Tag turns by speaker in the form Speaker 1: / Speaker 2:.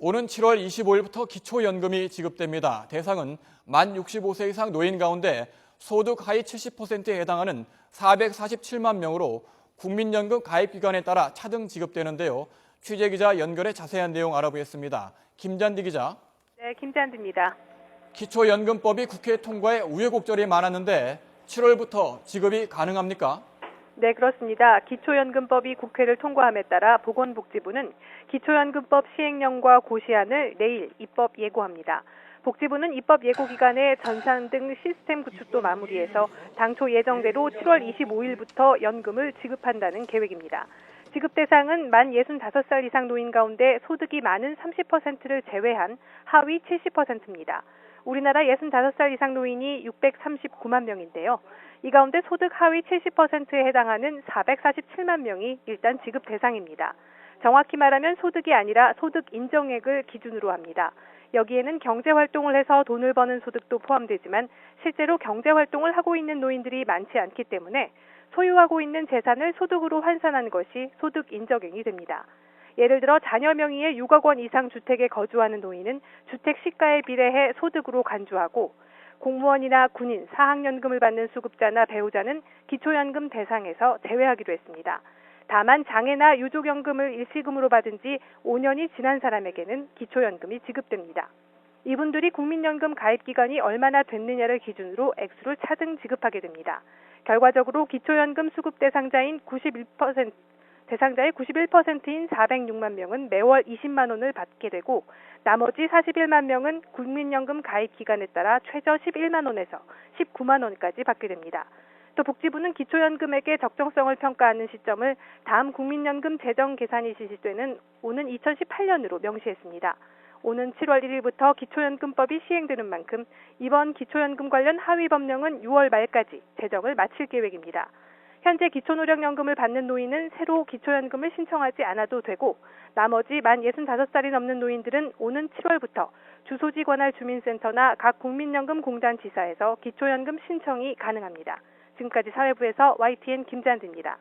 Speaker 1: 오는 7월 25일부터 기초연금이 지급됩니다. 대상은 만 65세 이상 노인 가운데 소득 하위 70%에 해당하는 447만 명으로 국민연금 가입기간에 따라 차등 지급되는데요. 취재기자 연결해 자세한 내용 알아보겠습니다. 김잔디 기자.
Speaker 2: 네, 김잔디입니다.
Speaker 1: 기초연금법이 국회 통과에 우여곡절이 많았는데 7월부터 지급이 가능합니까?
Speaker 2: 네, 그렇습니다. 기초연금법이 국회를 통과함에 따라 보건복지부는 기초연금법 시행령과 고시안을 내일 입법 예고합니다. 복지부는 입법 예고 기간에 전산 등 시스템 구축도 마무리해서 당초 예정대로 7월 25일부터 연금을 지급한다는 계획입니다. 지급 대상은 만 65살 이상 노인 가운데 소득이 많은 30%를 제외한 하위 70%입니다. 우리나라 65살 이상 노인이 639만 명인데요. 이 가운데 소득 하위 70%에 해당하는 447만 명이 일단 지급 대상입니다. 정확히 말하면 소득이 아니라 소득 인정액을 기준으로 합니다. 여기에는 경제활동을 해서 돈을 버는 소득도 포함되지만 실제로 경제활동을 하고 있는 노인들이 많지 않기 때문에 소유하고 있는 재산을 소득으로 환산한 것이 소득 인정액이 됩니다. 예를 들어 자녀 명의의 6억 원 이상 주택에 거주하는 노인은 주택 시가에 비례해 소득으로 간주하고 공무원이나 군인, 사학연금을 받는 수급자나 배우자는 기초연금 대상에서 제외하기로 했습니다. 다만 장애나 유족연금을 일시금으로 받은 지 5년이 지난 사람에게는 기초연금이 지급됩니다. 이분들이 국민연금 가입기간이 얼마나 됐느냐를 기준으로 액수를 차등 지급하게 됩니다. 결과적으로 기초연금 수급 대상자의 91%인 406만 명은 매월 20만 원을 받게 되고 나머지 41만 명은 국민연금 가입 기간에 따라 최저 11만 원에서 19만 원까지 받게 됩니다. 또 복지부는 기초연금액의 적정성을 평가하는 시점을 다음 국민연금 재정 계산이 실시되는 오는 2018년으로 명시했습니다. 오는 7월 1일부터 기초연금법이 시행되는 만큼 이번 기초연금 관련 하위 법령은 6월 말까지 제정을 마칠 계획입니다. 현재 기초노령연금을 받는 노인은 새로 기초연금을 신청하지 않아도 되고 나머지 만 65살이 넘는 노인들은 오는 7월부터 주소지 관할 주민센터나 각 국민연금 공단 지사에서 기초연금 신청이 가능합니다. 지금까지 사회부에서 YTN 김잔디입니다.